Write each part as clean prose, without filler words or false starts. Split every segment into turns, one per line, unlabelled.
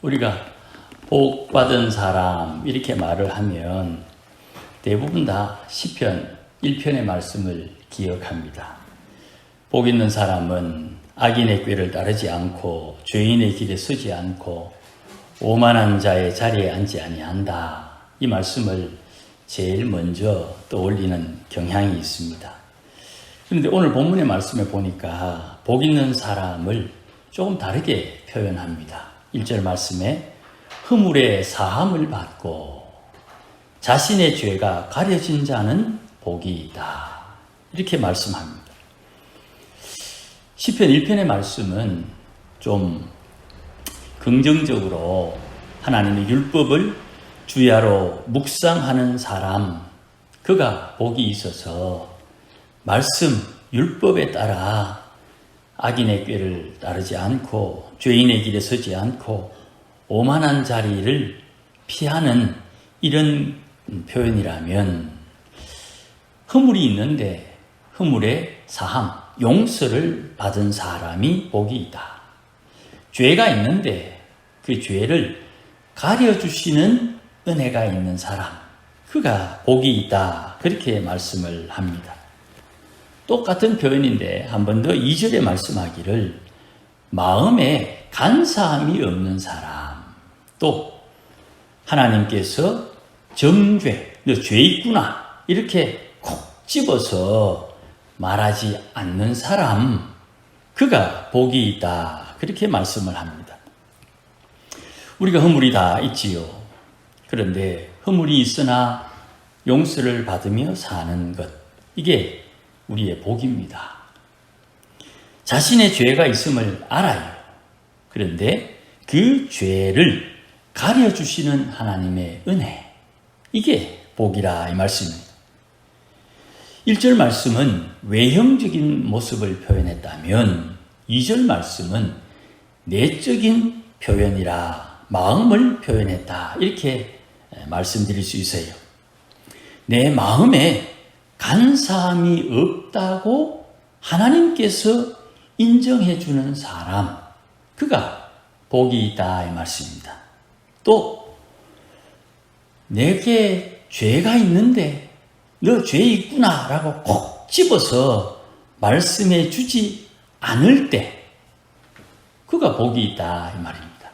우리가 복 받은 사람 이렇게 말을 하면 대부분 다 시편 1편의 말씀을 기억합니다. 복 있는 사람은 악인의 꾀를 따르지 않고 죄인의 길에 서지 않고 오만한 자의 자리에 앉지 아니한다. 이 말씀을 제일 먼저 떠올리는 경향이 있습니다. 그런데 오늘 본문의 말씀에 보니까 복 있는 사람을 조금 다르게 표현합니다. 1절 말씀에 허물의 사함을 받고 자신의 죄가 가려진 자는 복이 있다. 이렇게 말씀합니다. 시편 1편의 말씀은 좀 긍정적으로 하나님의 율법을 주야로 묵상하는 사람, 그가 복이 있어서 말씀, 율법에 따라 악인의 꾀를 따르지 않고 죄인의 길에 서지 않고 오만한 자리를 피하는 이런 표현이라면 허물이 있는데 허물의 사함, 용서를 받은 사람이 복이 있다. 죄가 있는데 그 죄를 가려주시는 은혜가 있는 사람, 그가 복이 있다. 그렇게 말씀을 합니다. 똑같은 표현인데 한 번 더 2절에 말씀하기를 마음에 간사함이 없는 사람, 또 하나님께서 정죄, 너 죄 있구나 이렇게 콕 집어서 말하지 않는 사람, 그가 복이 있다. 그렇게 말씀을 합니다. 우리가 허물이 다 있지요. 그런데 허물이 있으나 용서를 받으며 사는 것, 이게 우리의 복입니다. 자신의 죄가 있음을 알아요. 그런데 그 죄를 가려주시는 하나님의 은혜, 이게 복이라 이 말씀입니다. 1절 말씀은 외형적인 모습을 표현했다면 2절 말씀은 내적인 표현이라 마음을 표현했다. 이렇게 말씀드릴 수 있어요. 내 마음에 간사함이 없다고 하나님께서 인정해 주는 사람, 그가 복이 있다 이 말씀입니다. 또 내게 죄가 있는데 너 죄 있구나 라고 콕 집어서 말씀해 주지 않을 때 그가 복이 있다 이 말입니다.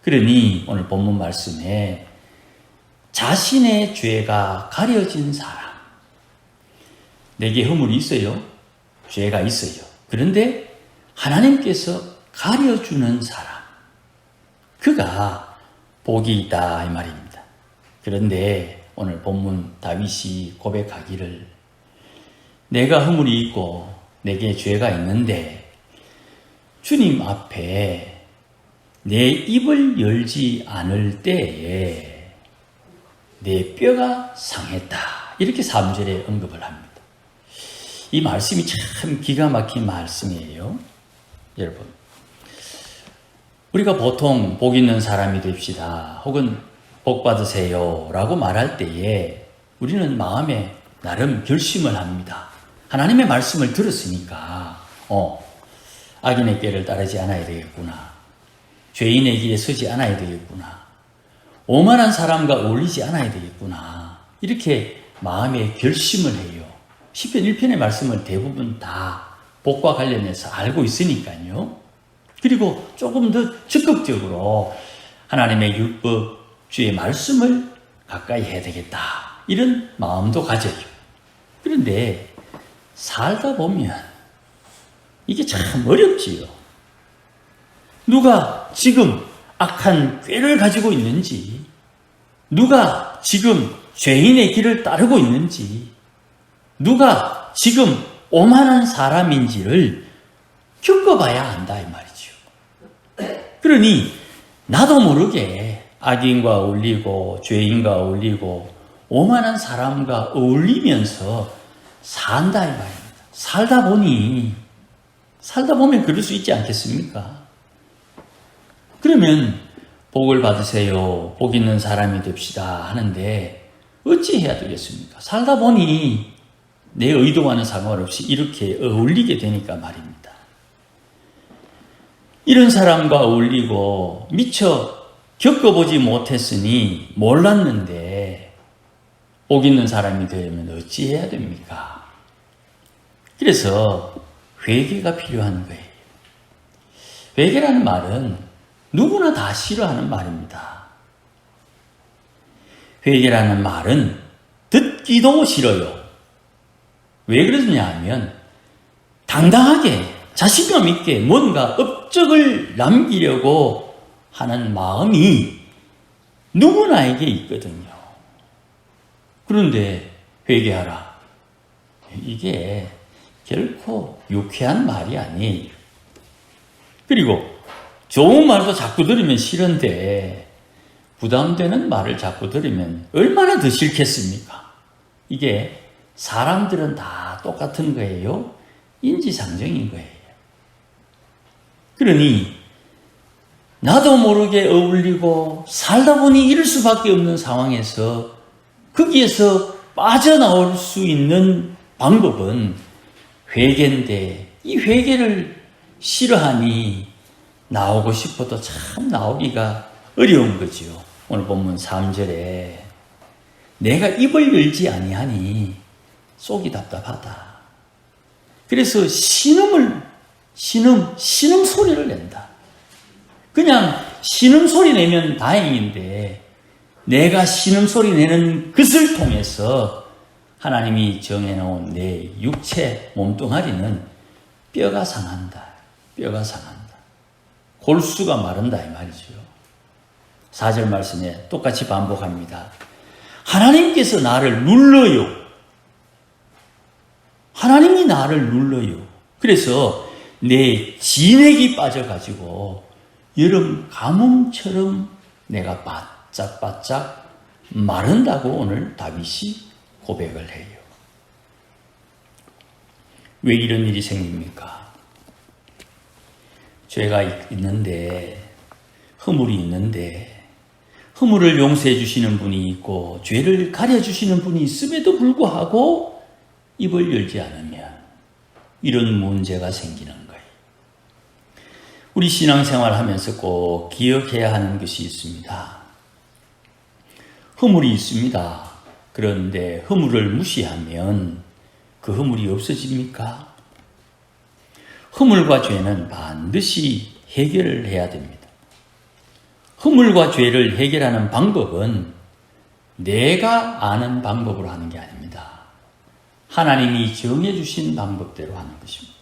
그러니 오늘 본문 말씀에 자신의 죄가 가려진 사람, 내게 허물이 있어요. 죄가 있어요. 그런데 하나님께서 가려주는 사람, 그가 복이 있다 이 말입니다. 그런데 오늘 본문 다윗이 고백하기를 내가 허물이 있고 내게 죄가 있는데 주님 앞에 내 입을 열지 않을 때에 내 뼈가 상했다. 이렇게 3절에 언급을 합니다. 이 말씀이 참 기가 막힌 말씀이에요. 여러분, 우리가 보통 복 있는 사람이 됩시다. 혹은 복 받으세요 라고 말할 때에 우리는 마음에 나름 결심을 합니다. 하나님의 말씀을 들었으니까 악인의 꾀를 따르지 않아야 되겠구나. 죄인의 길에 서지 않아야 되겠구나. 오만한 사람과 어울리지 않아야 되겠구나. 이렇게 마음에 결심을 해요. 시편 1편의 말씀을 대부분 다 복과 관련해서 알고 있으니까요. 그리고 조금 더 적극적으로 하나님의 율법, 주의 말씀을 가까이 해야 되겠다. 이런 마음도 가져요. 그런데 살다 보면 이게 참 어렵지요. 누가 지금 악한 꾀를 가지고 있는지, 누가 지금 죄인의 길을 따르고 있는지, 누가 지금 오만한 사람인지를 겪어봐야 한다 이 말이죠. 그러니 나도 모르게 악인과 어울리고 죄인과 어울리고 오만한 사람과 어울리면서 산다 이 말입니다. 살다 보면 그럴 수 있지 않겠습니까? 그러면 복을 받으세요, 복 있는 사람이 됩시다 하는데 어찌 해야 되겠습니까? 살다 보니 내 의도와는 상관없이 이렇게 어울리게 되니까 말입니다. 이런 사람과 어울리고 미처 겪어보지 못했으니 몰랐는데 복 있는 사람이 되려면 어찌해야 됩니까? 그래서 회개가 필요한 거예요. 회개라는 말은 누구나 다 싫어하는 말입니다. 회개라는 말은 듣기도 싫어요. 왜 그러냐 하면 당당하게 자신감 있게 뭔가 업적을 남기려고 하는 마음이 누구나에게 있거든요. 그런데 회개하라. 이게 결코 유쾌한 말이 아니에요. 그리고 좋은 말도 자꾸 들으면 싫은데 부담되는 말을 자꾸 들으면 얼마나 더 싫겠습니까? 이게 사람들은 다 똑같은 거예요. 인지상정인 거예요. 그러니 나도 모르게 어울리고 살다 보니 이럴 수밖에 없는 상황에서 거기에서 빠져나올 수 있는 방법은 회개인데 이 회개를 싫어하니 나오고 싶어도 참 나오기가 어려운 거지요. 오늘 본문 3절에 내가 입을 열지 아니하니 속이 답답하다. 그래서 신음 소리를 낸다. 그냥 신음 소리 내면 다행인데 내가 신음 소리 내는 것을 통해서 하나님이 정해놓은 내 육체 몸뚱아리는 뼈가 상한다. 뼈가 상한다. 골수가 마른다 이 말이죠. 4절 말씀에 똑같이 반복합니다. 하나님께서 나를 눌러요. 하나님이 나를 눌러요. 그래서 내 진액이 빠져가지고 여름 가뭄처럼 내가 바짝바짝 마른다고 오늘 다윗이 고백을 해요. 왜 이런 일이 생깁니까? 죄가 있는데, 허물이 있는데, 허물을 용서해 주시는 분이 있고 죄를 가려 주시는 분이 있음에도 불구하고 입을 열지 않으면 이런 문제가 생기는 거예요. 우리 신앙생활 하면서 꼭 기억해야 하는 것이 있습니다. 허물이 있습니다. 그런데 허물을 무시하면 그 허물이 없어집니까? 허물과 죄는 반드시 해결을 해야 됩니다. 허물과 죄를 해결하는 방법은 내가 아는 방법으로 하는 게 아닙니다. 하나님이 정해 주신 방법대로 하는 것입니다.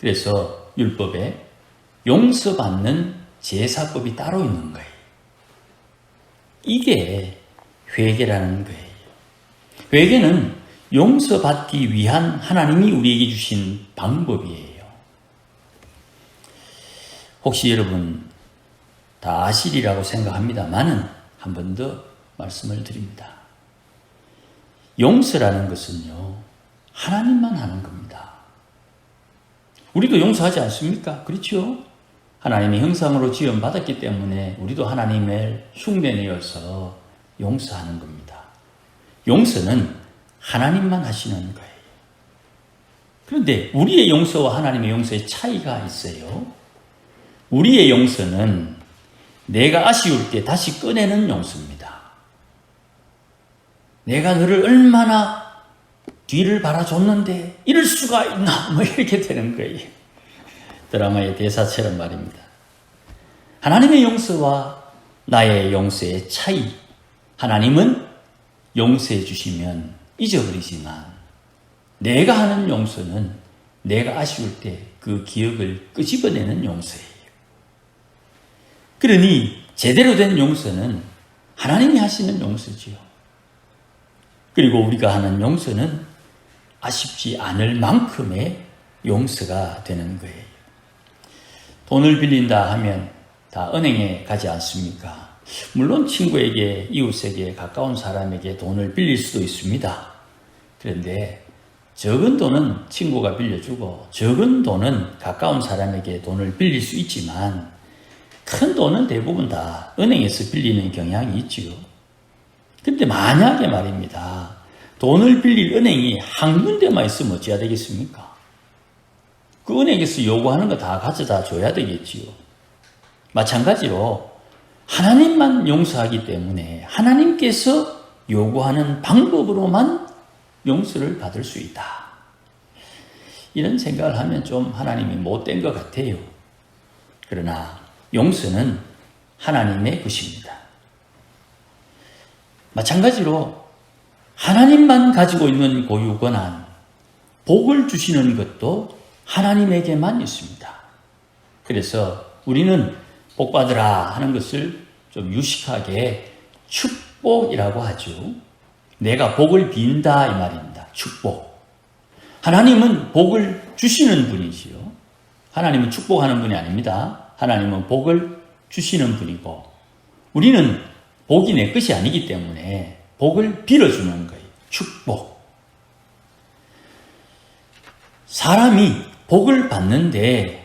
그래서 율법에 용서받는 제사법이 따로 있는 거예요. 이게 회개라는 거예요. 회개는 용서받기 위한 하나님이 우리에게 주신 방법이에요. 혹시 여러분 다 아시리라고 생각합니다만은 한 번 더 말씀을 드립니다. 용서라는 것은요, 하나님만 하는 겁니다. 우리도 용서하지 않습니까? 그렇죠? 하나님의 형상으로 지음받았기 때문에 우리도 하나님을 흉내내어서 용서하는 겁니다. 용서는 하나님만 하시는 거예요. 그런데 우리의 용서와 하나님의 용서의 차이가 있어요. 우리의 용서는 내가 아쉬울 때 다시 꺼내는 용서입니다. 내가 너를 얼마나 뒤를 바라줬는데 이럴 수가 있나? 뭐 이렇게 되는 거예요. 드라마의 대사처럼 말입니다. 하나님의 용서와 나의 용서의 차이. 하나님은 용서해 주시면 잊어버리지만 내가 하는 용서는 내가 아쉬울 때 그 기억을 끄집어내는 용서예요. 그러니 제대로 된 용서는 하나님이 하시는 용서지요. 그리고 우리가 하는 용서는 아쉽지 않을 만큼의 용서가 되는 거예요. 돈을 빌린다 하면 다 은행에 가지 않습니까? 물론 친구에게, 이웃에게, 가까운 사람에게 돈을 빌릴 수도 있습니다. 그런데 적은 돈은 친구가 빌려주고 적은 돈은 가까운 사람에게 돈을 빌릴 수 있지만 큰 돈은 대부분 다 은행에서 빌리는 경향이 있지요. 근데 만약에 말입니다. 돈을 빌릴 은행이 한 군데만 있으면 어찌해야 되겠습니까? 그 은행에서 요구하는 거 다 가져다 줘야 되겠지요. 마찬가지로 하나님만 용서하기 때문에 하나님께서 요구하는 방법으로만 용서를 받을 수 있다. 이런 생각을 하면 좀 하나님이 못된 것 같아요. 그러나 용서는 하나님의 것입니다. 마찬가지로 하나님만 가지고 있는 고유 권한, 복을 주시는 것도 하나님에게만 있습니다. 그래서 우리는 복 받으라 하는 것을 좀 유식하게 축복이라고 하죠. 내가 복을 빈다 이 말입니다. 축복. 하나님은 복을 주시는 분이지요. 하나님은 축복하는 분이 아닙니다. 하나님은 복을 주시는 분이고 우리는 복이 내 것이 아니기 때문에 복을 빌어주는 거예요. 축복. 사람이 복을 받는데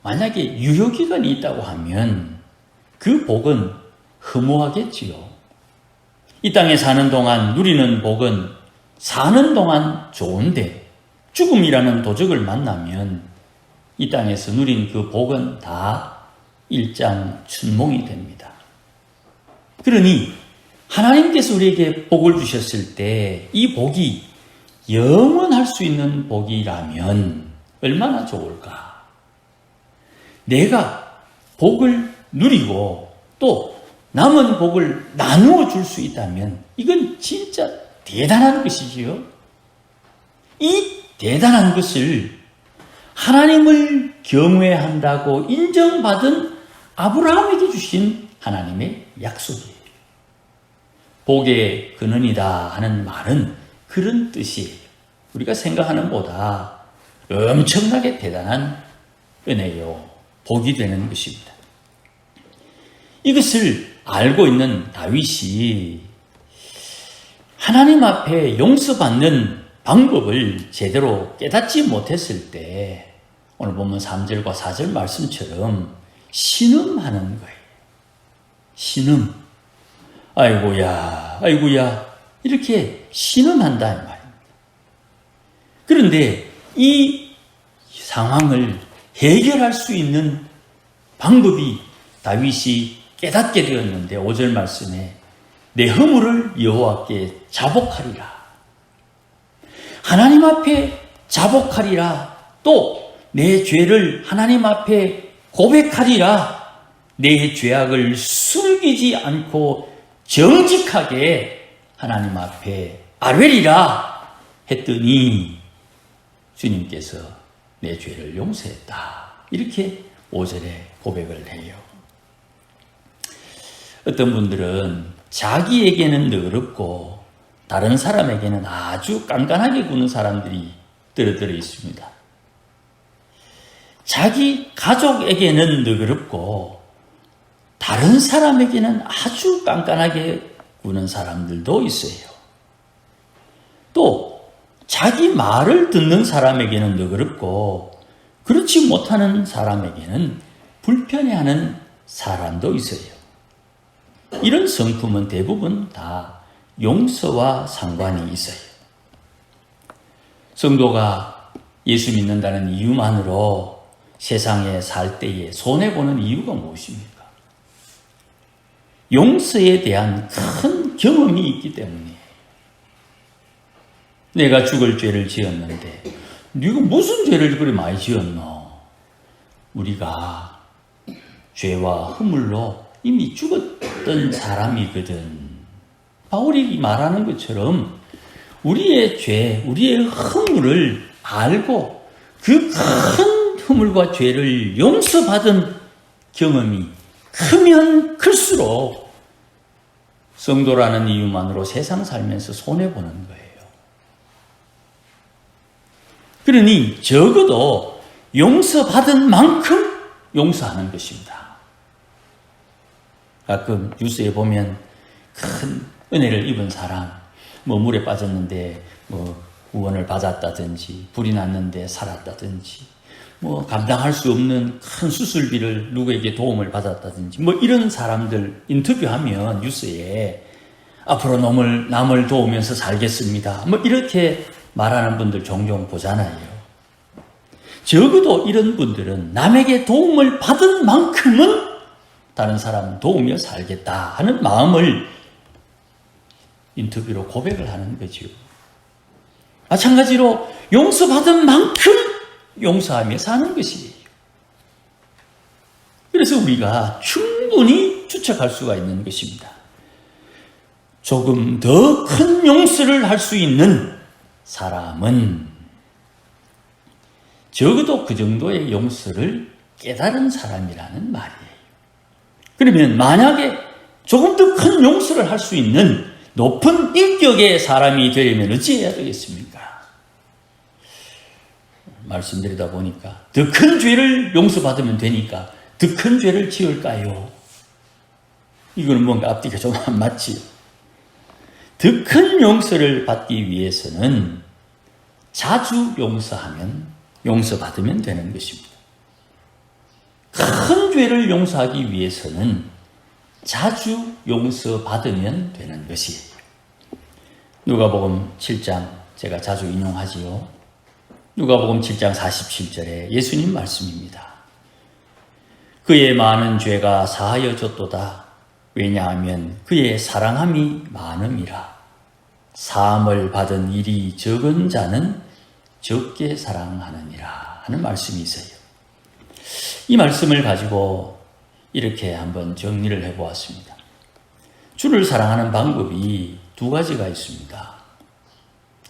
만약에 유효기간이 있다고 하면 그 복은 허무하겠지요. 이 땅에 사는 동안 누리는 복은 사는 동안 좋은데 죽음이라는 도적을 만나면 이 땅에서 누린 그 복은 다 일장춘몽이 됩니다. 그러니 하나님께서 우리에게 복을 주셨을 때 이 복이 영원할 수 있는 복이라면 얼마나 좋을까? 내가 복을 누리고 또 남은 복을 나누어 줄 수 있다면 이건 진짜 대단한 것이지요. 이 대단한 것을 하나님을 경외한다고 인정받은 아브라함에게 주신 하나님의 약속이에요. 복의 근원이다 하는 말은 그런 뜻이에요. 우리가 생각하는 보다 엄청나게 대단한 은혜요. 복이 되는 것입니다. 이것을 알고 있는 다윗이 하나님 앞에 용서받는 방법을 제대로 깨닫지 못했을 때 오늘 보면 3절과 4절 말씀처럼 신음하는 거예요. 신음. 아이고야, 아이고야 이렇게 신음한다 이 말입니다. 그런데 이 상황을 해결할 수 있는 방법이 다윗이 깨닫게 되었는데 5절 말씀에 내 허물을 여호와께 자복하리라. 하나님 앞에 자복하리라. 또 내 죄를 하나님 앞에 고백하리라. 내 죄악을 숨기지 않고 정직하게 하나님 앞에 아뢰리라 했더니 주님께서 내 죄를 용서했다. 이렇게 5절에 고백을 해요. 어떤 분들은 자기에게는 너그럽고 다른 사람에게는 아주 깐깐하게 구는 사람들이 들어 있습니다. 자기 가족에게는 너그럽고 다른 사람에게는 아주 깐깐하게 구는 사람들도 있어요. 또 자기 말을 듣는 사람에게는 너그럽고 그렇지 못하는 사람에게는 불편해하는 사람도 있어요. 이런 성품은 대부분 다 용서와 상관이 있어요. 성도가 예수 믿는다는 이유만으로 세상에 살 때에 손해보는 이유가 무엇입니까? 용서에 대한 큰 경험이 있기 때문이에요. 내가 죽을 죄를 지었는데 네가 무슨 죄를 그리 많이 지었노? 우리가 죄와 허물로 이미 죽었던 사람이거든. 바울이 말하는 것처럼 우리의 죄, 우리의 허물을 알고 그 큰 허물과 죄를 용서받은 경험이 크면 클수록 성도라는 이유만으로 세상 살면서 손해보는 거예요. 그러니 적어도 용서받은 만큼 용서하는 것입니다. 가끔 뉴스에 보면 큰 은혜를 입은 사람, 물에 빠졌는데 구원을 받았다든지, 불이 났는데 살았다든지, 감당할 수 없는 큰 수술비를 누구에게 도움을 받았다든지, 이런 사람들 인터뷰하면 뉴스에 앞으로 남을 도우면서 살겠습니다. 이렇게 말하는 분들 종종 보잖아요. 적어도 이런 분들은 남에게 도움을 받은 만큼은 다른 사람 도우며 살겠다 하는 마음을 인터뷰로 고백을 하는 거죠. 마찬가지로 용서받은 만큼 용서하며 사는 것이에요. 그래서 우리가 충분히 추측할 수가 있는 것입니다. 조금 더 큰 용서를 할 수 있는 사람은 적어도 그 정도의 용서를 깨달은 사람이라는 말이에요. 그러면 만약에 조금 더 큰 용서를 할 수 있는 높은 인격의 사람이 되려면 어찌해야 되겠습니까? 말씀드리다 보니까 더 큰 죄를 용서받으면 되니까 더 큰 죄를 지을까요? 이거는 뭔가 앞뒤가 좀 안 맞지요. 더 큰 용서를 받기 위해서는 자주 용서하면 용서받으면 되는 것입니다. 큰 죄를 용서하기 위해서는 자주 용서받으면 되는 것이에요. 누가복음 7장 제가 자주 인용하지요. 누가복음 7장 47절에 예수님 말씀입니다. 그의 많은 죄가 사하여졌도다. 왜냐하면 그의 사랑함이 많음이라. 사함을 받은 일이 적은 자는 적게 사랑하느니라 하는 말씀이 있어요. 이 말씀을 가지고 이렇게 한번 정리를 해보았습니다. 주를 사랑하는 방법이 두 가지가 있습니다.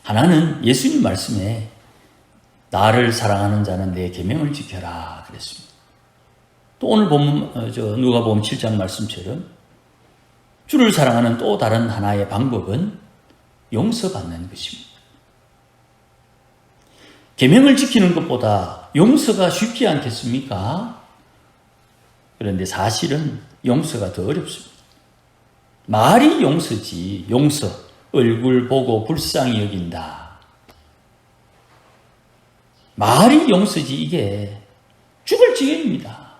하나는 예수님 말씀에 나를 사랑하는 자는 내 계명을 지켜라 그랬습니다. 또 오늘 본문 누가복음 7장 말씀처럼 주를 사랑하는 또 다른 하나의 방법은 용서받는 것입니다. 계명을 지키는 것보다 용서가 쉽지 않겠습니까? 그런데 사실은 용서가 더 어렵습니다. 말이 용서지, 용서, 얼굴 보고 불쌍히 여긴다. 말이 용서지 이게 죽을 지경입니다.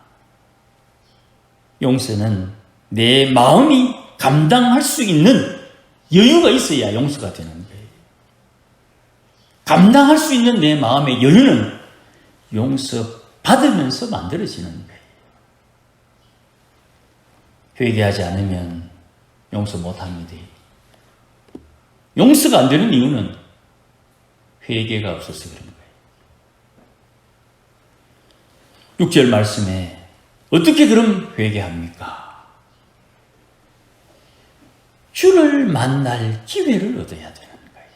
용서는 내 마음이 감당할 수 있는 여유가 있어야 용서가 되는 거예요. 감당할 수 있는 내 마음의 여유는 용서받으면서 만들어지는 거예요. 회개하지 않으면 용서 못합니다. 용서가 안 되는 이유는 회개가 없어서 그런 거예요. 6절 말씀에 어떻게 그럼 회개합니까? 주를 만날 기회를 얻어야 되는 거예요.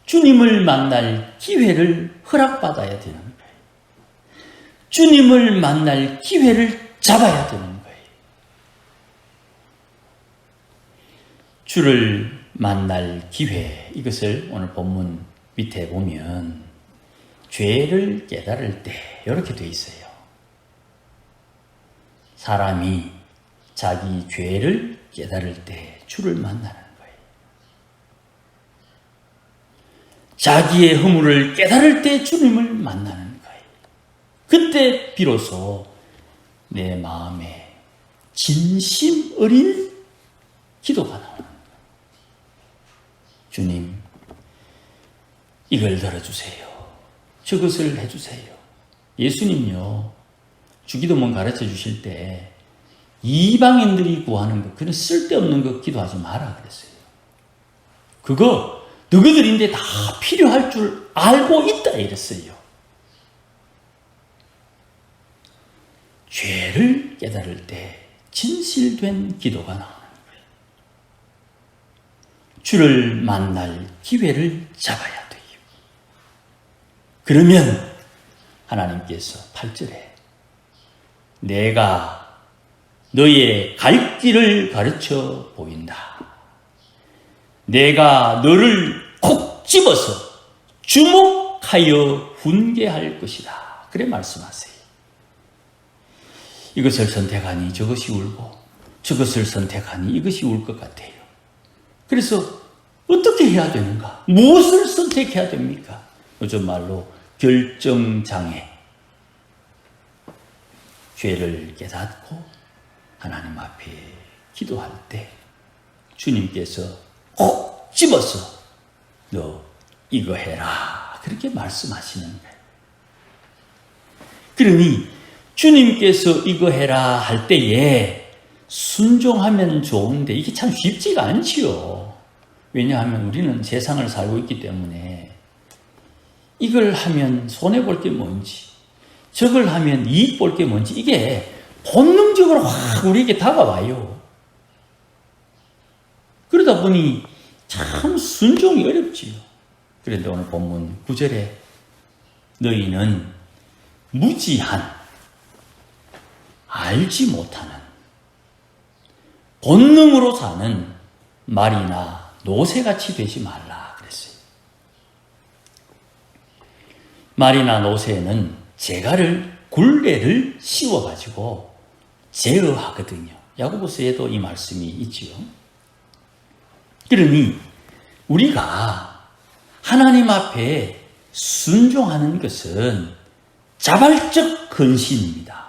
주님을 만날 기회를 허락받아야 되는 거예요. 주님을 만날 기회를 잡아야 되는 거예요. 주를 만날 기회, 이것을 오늘 본문 밑에 보면 죄를 깨달을 때 이렇게 돼 있어요. 사람이 자기 죄를 깨달을 때 주를 만나는 거예요. 자기의 허물을 깨달을 때 주님을 만나는 거예요. 그때 비로소 내 마음에 진심 어린 기도가 나오는 거예요. 주님, 이걸 들어주세요. 저것을 해주세요. 예수님요, 주기도문 가르쳐 주실 때 이방인들이 구하는 것, 그런 쓸데없는 거 기도하지 마라 그랬어요. 그거 너희들인데 다 필요할 줄 알고 있다 이랬어요. 죄를 깨달을 때 진실된 기도가 나오는 거예요. 주를 만날 기회를 잡아야 돼요. 그러면 하나님께서 8절에 내가 너의 갈 길을 가르쳐 보인다. 내가 너를 콕 집어서 주목하여 훈계할 것이다. 그래 말씀하세요. 이것을 선택하니 저것이 울고 저것을 선택하니 이것이 울 것 같아요. 그래서 어떻게 해야 되는가? 무엇을 선택해야 됩니까? 요즘 말로 결정장애. 죄를 깨닫고 하나님 앞에 기도할 때 주님께서 콕 집어서 너 이거 해라 그렇게 말씀하시는 거예요. 그러니 주님께서 이거 해라 할 때에 순종하면 좋은데 이게 참 쉽지가 않지요. 왜냐하면 우리는 세상을 살고 있기 때문에 이걸 하면 손해볼 게 뭔지, 저걸 하면 이익 볼 게 뭔지 이게 본능적으로 확 우리에게 다가와요. 그러다 보니 참 순종이 어렵지요. 그런데 오늘 본문 9절에 너희는 무지한, 알지 못하는, 본능으로 사는 말이나 노새같이 되지 말라 그랬어요. 말이나 노새는 굴레를 씌워가지고 제어하거든요. 야고보서에도 이 말씀이 있지요. 그러니 우리가 하나님 앞에 순종하는 것은 자발적 헌신입니다.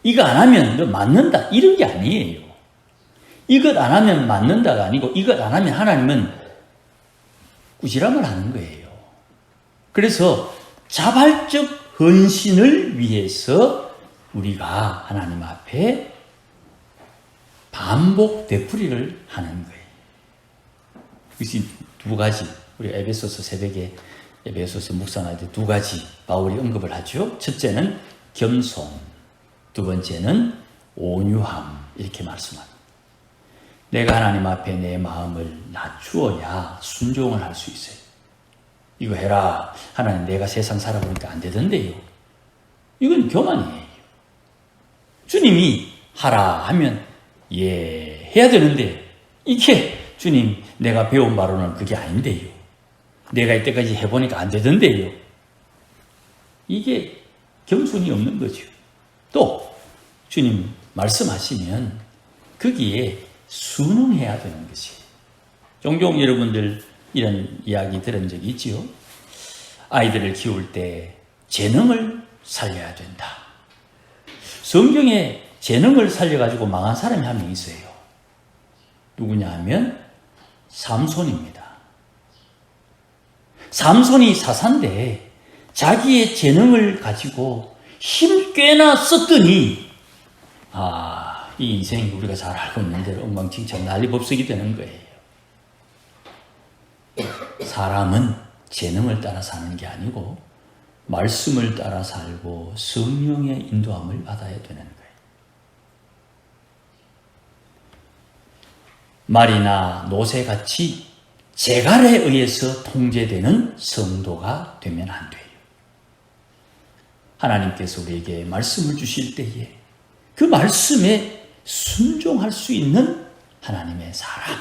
이거 안 하면 너 맞는다 이런 게 아니에요. 이것 안 하면 맞는다가 아니고 이것 안 하면 하나님은 꾸지람을 하는 거예요. 그래서 자발적 헌신을 위해서 우리가 하나님 앞에 반복 되풀이를 하는 거예요. 그것이 두 가지, 우리 에베소서 새벽에 에베소서 묵상할 때 두 가지 바울이 언급을 하죠. 첫째는 겸손, 두 번째는 온유함, 이렇게 말씀합니다. 내가 하나님 앞에 내 마음을 낮추어야 순종을 할 수 있어요. 이거 해라. 하나님 내가 세상 살아보니까 안 되던데요. 이건 교만이에요. 주님이 하라 하면 예 해야 되는데 이게 주님 내가 배운 바로는 그게 아닌데요. 내가 이때까지 해보니까 안 되던데요. 이게 겸손이 없는 거죠. 또 주님 말씀하시면 거기에 순응해야 되는 것이에요. 종종 여러분들 이런 이야기 들은 적이 있지요. 아이들을 키울 때 재능을 살려야 된다. 성경에 재능을 살려가지고 망한 사람이 한 명 있어요. 누구냐 하면 삼손입니다. 삼손이 사사인데 자기의 재능을 가지고 힘 꽤나 썼더니 이 인생이 우리가 잘 알고 있는 대로 엉망진창 난리법석이 되는 거예요. 사람은 재능을 따라 사는 게 아니고 말씀을 따라 살고 성령의 인도함을 받아야 되는 거예요. 말이나 노새같이 재갈에 의해서 통제되는 성도가 되면 안 돼요. 하나님께서 우리에게 말씀을 주실 때에 그 말씀에 순종할 수 있는 하나님의 사람.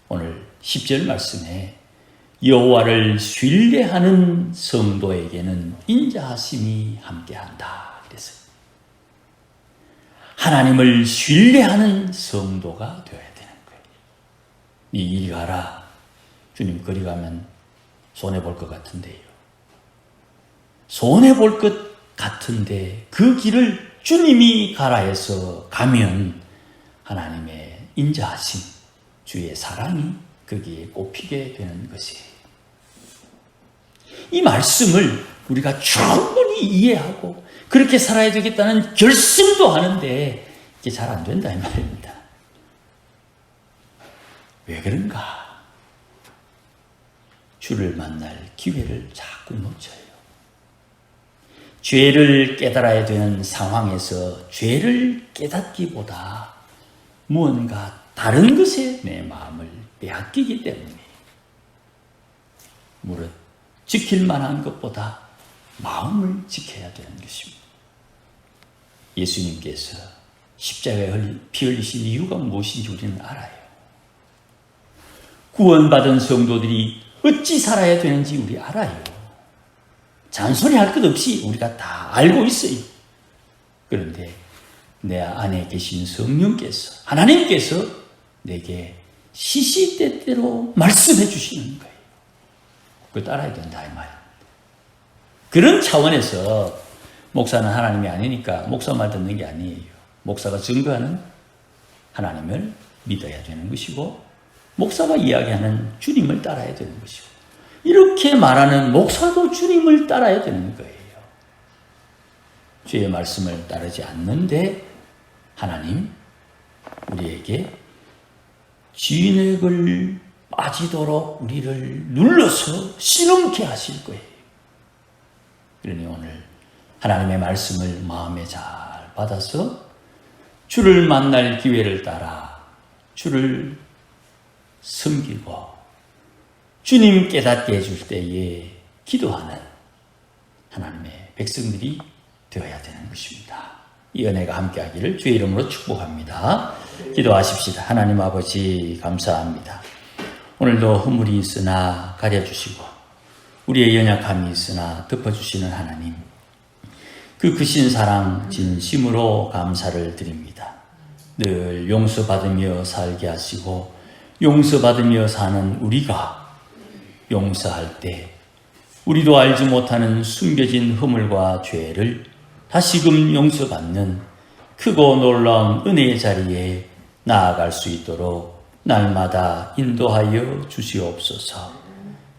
오늘 10절 말씀에 여호와를 신뢰하는 성도에게는 인자하심이 함께한다 그랬어요. 하나님을 신뢰하는 성도가 되어야 되는 거예요. 이리 가라. 주님 거리 가면 손해볼 것 같은데요. 손해볼 것 같은데 그 길을 주님이 가라 해서 가면 하나님의 인자하심, 주의 사랑이 거기에 꼽히게 되는 것이에요. 이 말씀을 우리가 충분히 이해하고 그렇게 살아야 되겠다는 결심도 하는데 이게 잘 안 된다 이 말입니다. 왜 그런가? 주를 만날 기회를 자꾸 놓쳐요. 죄를 깨달아야 되는 상황에서 죄를 깨닫기보다 무언가 다른 것에 내 마음을 빼앗기기 때문에 무릇 지킬 만한 것보다 마음을 지켜야 되는 것입니다. 예수님께서 십자가에 피 흘리신 이유가 무엇인지 우리는 알아요. 구원받은 성도들이 어찌 살아야 되는지 우리 알아요. 잔소리할 것 없이 우리가 다 알고 있어요. 그런데 내 안에 계신 성령께서, 하나님께서 내게 시시때때로 말씀해 주시는 거예요. 그걸 따라야 된다 이 말입니다. 그런 차원에서 목사는 하나님이 아니니까 목사 말 듣는 게 아니에요. 목사가 증거하는 하나님을 믿어야 되는 것이고 목사가 이야기하는 주님을 따라야 되는 것이고 이렇게 말하는 목사도 주님을 따라야 되는 거예요. 주의 말씀을 따르지 않는데 하나님 우리에게 진액을 빠지도록 우리를 눌러서 씨름케 하실 거예요. 그러니 오늘 하나님의 말씀을 마음에 잘 받아서 주를 만날 기회를 따라 주를 섬기고 주님 깨닫게 해줄 때에 기도하는 하나님의 백성들이 되어야 되는 것입니다. 이 은혜가 함께하기를 주의 이름으로 축복합니다. 기도하십시다. 하나님 아버지 감사합니다. 오늘도 허물이 있으나 가려주시고 우리의 연약함이 있으나 덮어주시는 하나님, 그 크신 사랑 진심으로 감사를 드립니다. 늘 용서받으며 살게 하시고 용서받으며 사는 우리가 용서할 때 우리도 알지 못하는 숨겨진 허물과 죄를 다시금 용서받는 크고 놀라운 은혜의 자리에 나아갈 수 있도록 날마다 인도하여 주시옵소서.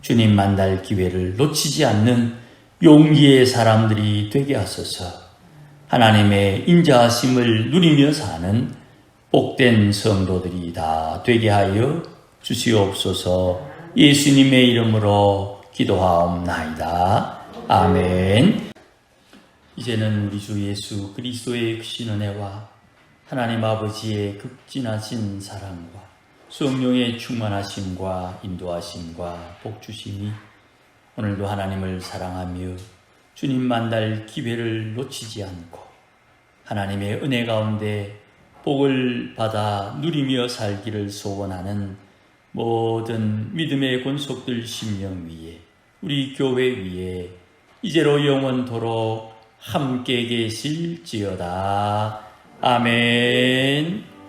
주님 만날 기회를 놓치지 않는 용기의 사람들이 되게 하소서. 하나님의 인자하심을 누리며 사는 복된 성도들이 다 되게 하여 주시옵소서. 예수님의 이름으로 기도하옵나이다. 아멘. 이제는 우리 주 예수 그리스도의 크신 은혜와 하나님 아버지의 극진하신 사랑과 성령의 충만하심과 인도하심과 복주심이 오늘도 하나님을 사랑하며 주님 만날 기회를 놓치지 않고 하나님의 은혜 가운데 복을 받아 누리며 살기를 소원하는 모든 믿음의 권속들 심령 위에 우리 교회 위에 이제로 영원토록 함께 계실지어다. 아멘.